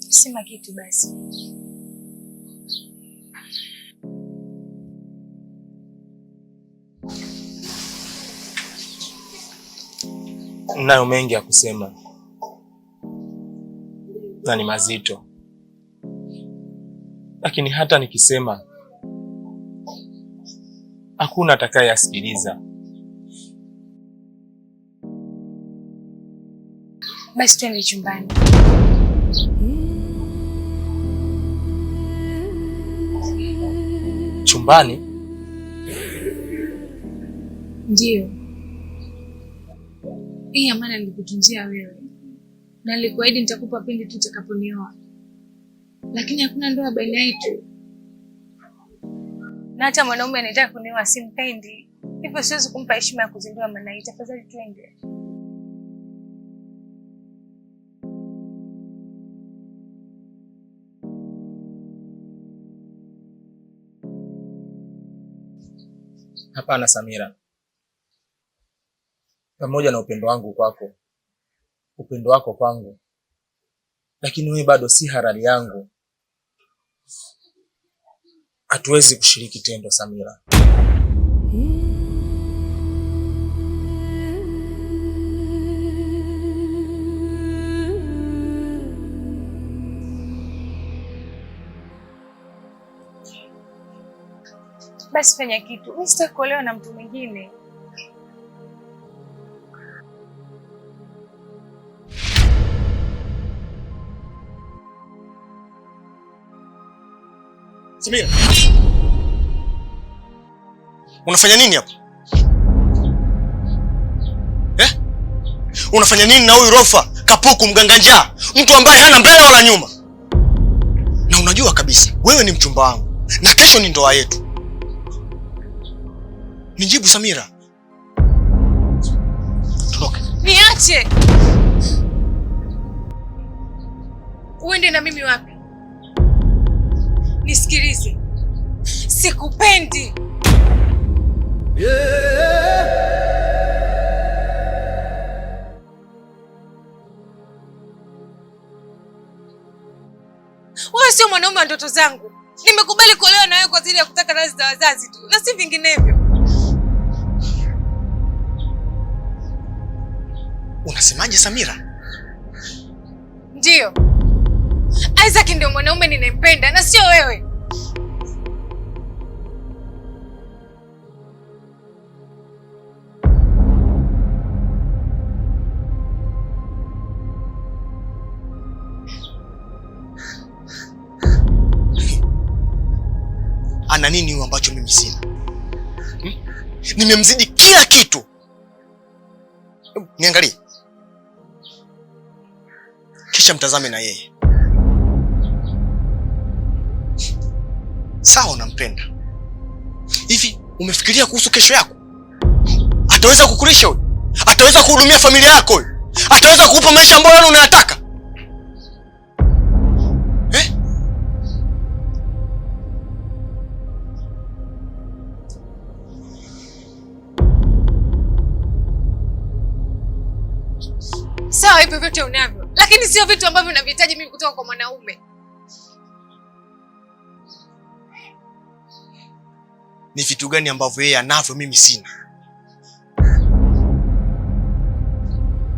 Sema kitu basi. Nayo mengi ya kusema na ni mazito, lakini hata nikisema hakuna atakayeyasikiliza. Basi twende chumbani. Chumbani? Ndio. Hii amana nilikutunzia wewe. Na nilikuahidi nitakupa pindi tu utakaponioa. Lakini hakuna ndoa baina yetu. Na hata mwanaume anataka kunioa simpendi. Hivyo siwezi kumpa heshima ya kuzindua amana hii. Tafadhali twende. Hapana Samira. Pamoja na upendo wangu kwako, upendo wako kwangu, lakini wewe bado si halali yangu. Hatuwezi kushiriki tendo Samira. Basi fanya kitu. Mimi sitaki kuolewa na mtu mwingine. Samira, unafanya nini hapa? Unafanya nini na huyu Rofa Kapuku mganga njaa, mtu ambaye hana mbele wala nyuma? Na unajua kabisa wewe ni mchumba wangu na kesho ni ndoa yetu. Nijibu Samira. Tunoke. Niache. Uende na mimi wapi? Nisikilize. Sikupendi. Wewe sio mwanaume wa ndoto zangu. Nimekubali kuolewa na wewe kwa ajili ya kutaka radhi za wazazi tu, na si vinginevyo. Unasemaje Samira? Ndio. Isaac ndio mwanaume ninayempenda na sio wewe. Ana nini huyu ambacho mimi sina? Nimemzidi kila kitu. Niangalie. Kisha mtazame na yeye. Sawa, unampenda. Hivi umefikiria kuhusu kesho yako? Ataweza kukulisha huyu? Ataweza kuhudumia familia yako huyu? Ataweza kukupa maisha ambayo wewe unayataka? Sawa, hivyo vyote unavyo, lakini sio vitu ambavyo unavihitaji mimi kutoka kwa mwanaume. Ni vitu gani ambavyo yeye anavyo mimi sina?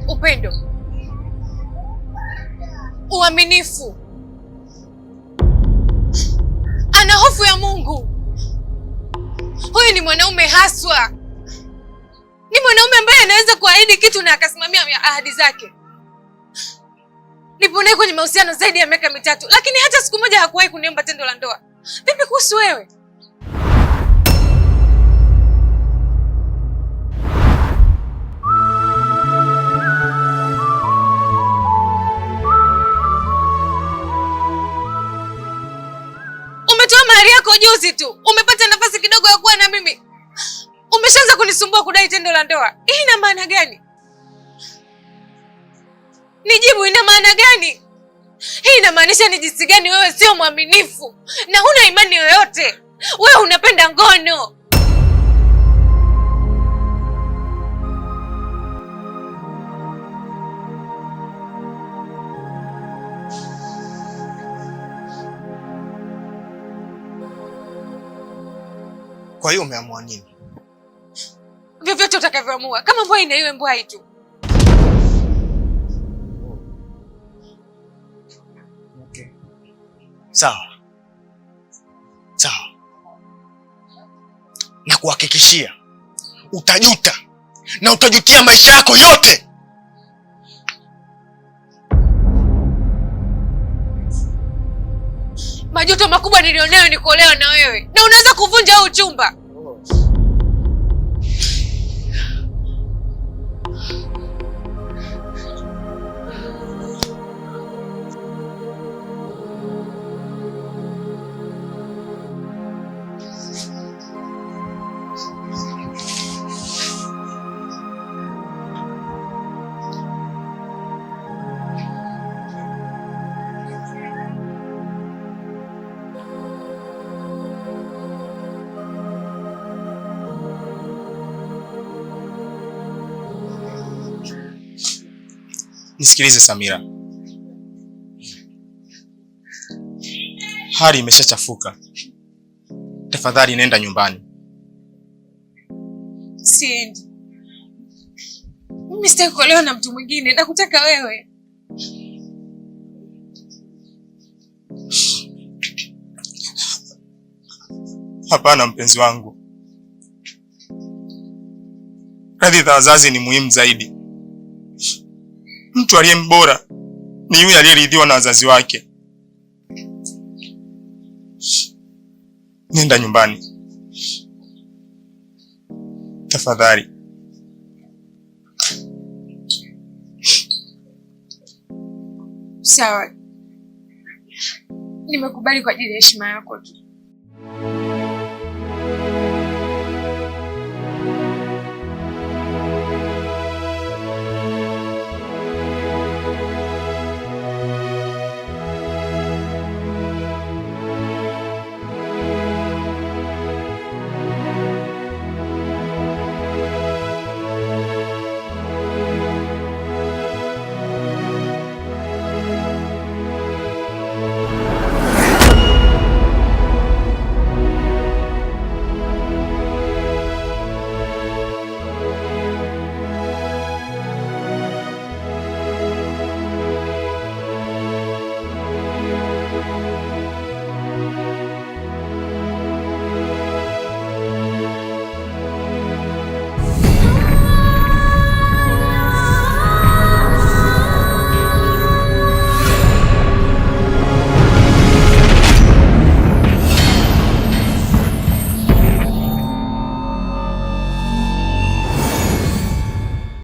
Upendo, uaminifu, ana hofu ya Mungu. Huyu ni mwanaume haswa. Ni mwanaume ambaye anaweza kuahidi kitu na akasimamia ahadi zake. Nipo naye kwenye mahusiano zaidi ya miaka 3, lakini hata siku moja hakuwahi kuniomba tendo la ndoa. Vipi kuhusu wewe? Umetoa mahari yako juzi tu. Umepata nafasi kidogo ya kuwa na mimi. Umeshaanza kunisumbua kudai tendo la ndoa. Hii ina maana gani? Nijibu, ina maana gani? Hii inamaanisha ni jinsi gani wewe sio mwaminifu na huna imani yoyote. Wewe unapenda ngono. Kwa hiyo umeamua nini? Vyovyote utakavyoamua. Kama mbwai na iwe mbwai tu. Okay. Sawa. Sawa. Na kuhakikishia utajuta na utajutia maisha yako yote. Majuto makubwa nilionayo ni kuolewa na wewe. Na unaweza kuvunja huu chumba. Nisikilize Samira. Hali imeshachafuka. Tafadhali nenda nyumbani. Siendi. Mimi sitaki kuolewa na mtu mwingine, nakutaka wewe. Hapana mpenzi wangu. Radhi za wazazi ni muhimu zaidi. Mtu aliye mbora ni yule aliyeridhiwa na wazazi wake. Nenda nyumbani. Tafadhali. Sawa. Nimekubali kwa ajili ya heshima yako tu.